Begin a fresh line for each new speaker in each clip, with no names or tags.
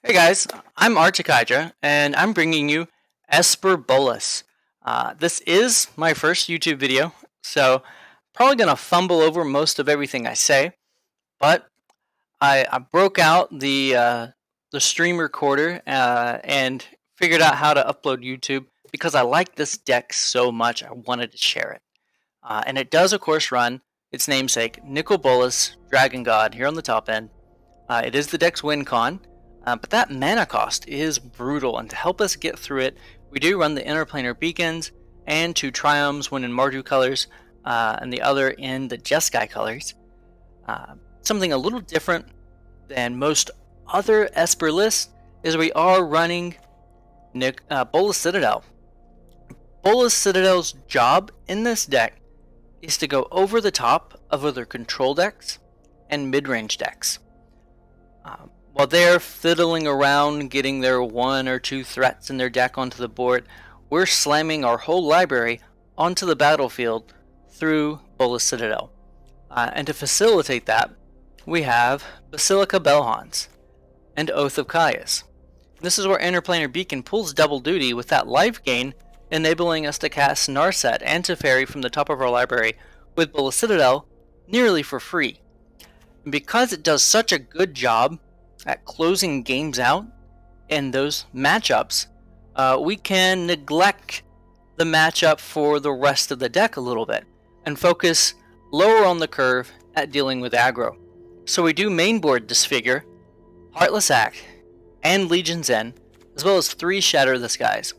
Hey guys, I'm Arctic Hydra, and I'm bringing you Esper Bolas. This is my first YouTube video, so probably gonna fumble over most of everything I say. But I broke out the stream recorder and figured out how to upload YouTube because I like this deck so much. I wanted to share it, and it does, of course, run its namesake, Nicol Bolas, Dragon God, here on the top end. It is the deck's win con, but that mana cost is brutal, and to help us get through it, we do run the Interplanar Beacons and 2 Triumphs, one in Mardu colors, and the other in the Jeskai colors. Something a little different than most other Esper lists is we are running Bolas Citadel. Bolas Citadel's job in this deck is to go over the top of other control decks and mid-range decks. While they're fiddling around getting their 1 or 2 threats in their deck onto the board, we're slamming our whole library onto the battlefield through Bolas Citadel. And to facilitate that, we have Basilica Belhans and Oath of Caius. This is where Interplanar Beacon pulls double duty with that life gain, enabling us to cast Narset and Teferi from the top of our library with Bolas Citadel nearly for free. And because it does such a good job at closing games out in those matchups, we can neglect the matchup for the rest of the deck a little bit and focus lower on the curve at dealing with aggro. So we do mainboard Disfigure, Heartless Act, and Legion's End, as well as 3 Shatter the Skies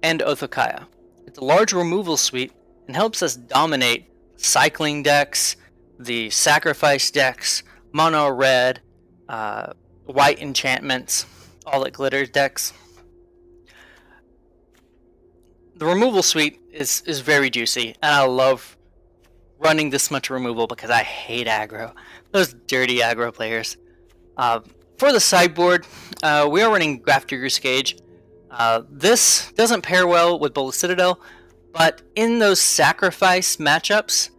and Oath of Kaya. It's a large removal suite and helps us dominate cycling decks, the sacrifice decks, mono red, white enchantments, all that glitters decks. The removal suite is very juicy, and I love running this much removal because I hate aggro. Those dirty aggro players. For the sideboard, we are running Grafdigger's Cage. This doesn't pair well with Bolas Citadel, but in those sacrifice matchups,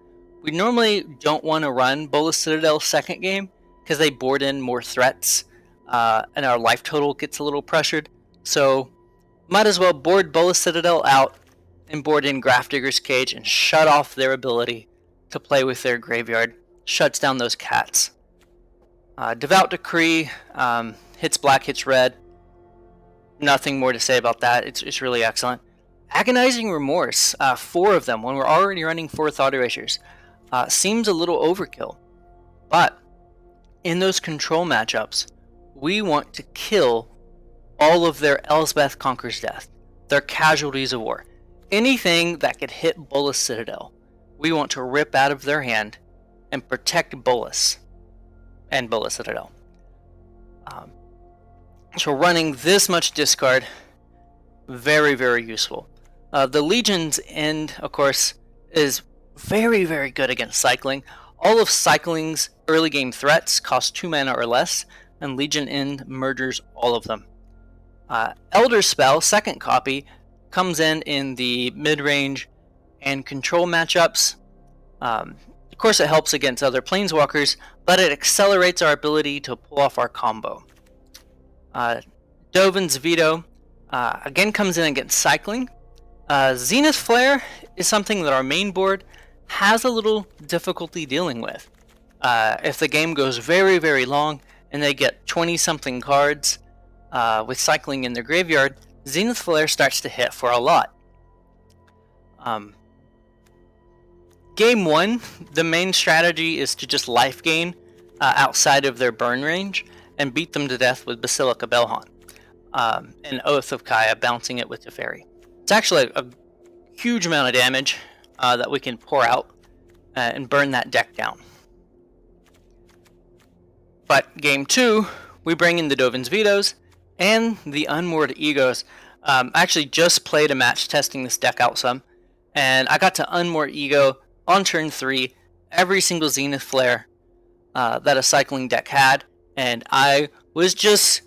we normally don't want to run Bolas Citadel second game because they board in more threats, and our life total gets a little pressured. So might as well board Bolas Citadel out and board in Grafdigger's Cage and shut off their ability to play with their graveyard. Shuts down those cats. Devout Decree hits black, hits red. Nothing more to say about that. It's really excellent. Agonizing Remorse, 4 of them when we're already running 4 Thought Erasures. Seems a little overkill. But in those control matchups, we want to kill all of their Elsbeth Conquers Death, their Casualties of War. Anything that could hit Bolas Citadel, we want to rip out of their hand and protect Bolas and Bolas Citadel. So running this much discard, very, very useful. The Legion's End, of course, is very, very good against cycling. All of cycling's early game threats cost 2 mana or less, and Legion End murders all of them. Elder Spell, second copy, comes in the mid-range and control matchups. Of course, it helps against other planeswalkers, but it accelerates our ability to pull off our combo. Dovin's Veto again comes in against cycling. Zenith Flare is something that our main board has a little difficulty dealing with. If the game goes very, very long and they get 20-something cards with cycling in their graveyard, Zenith Flare starts to hit for a lot. Game 1, the main strategy is to just life gain outside of their burn range and beat them to death with Basilica Belhan and Oath of Kaya, bouncing it with Teferi. It's actually a huge amount of damage that we can pour out and burn that deck down. But game 2, we bring in the Dovin's Vetoes and the Unmoored Egos. I actually just played a match testing this deck out some, and I got to Unmoor Ego on turn 3 every single Zenith Flare that a cycling deck had, and I was just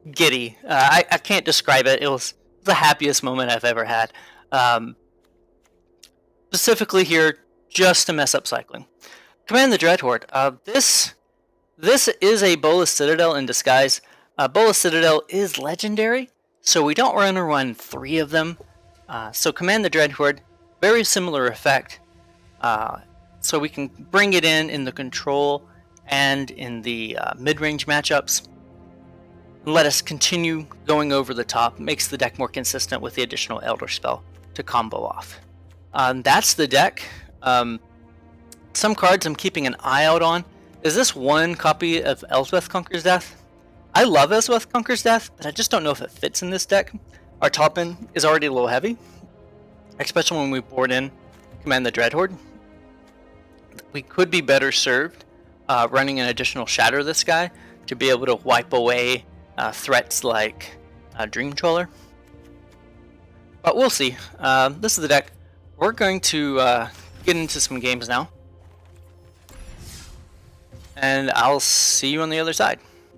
giddy. I can't describe it. It was the happiest moment I've ever had. Specifically here, just to mess up cycling. Command the Dreadhorde. This is a Bolas Citadel in disguise. Bolas Citadel is legendary, so we don't want to run 3 of them. So Command the Dreadhorde, very similar effect. So we can bring it in the control and in the mid-range matchups. And let us continue going over the top, makes the deck more consistent with the additional Elder Spell to combo off. That's the deck. Some cards I'm keeping an eye out on is this one copy of Elswith Conquers Death. I love Elswith Conquers Death, but I just don't know if it fits in this deck. Our top end is already a little heavy, especially when we board in Command the Dreadhorde. We could be better served running an additional Shatter this guy to be able to wipe away threats like Dream Troller. But we'll see. This is the deck. We're going to get into some games now. And I'll see you on the other side.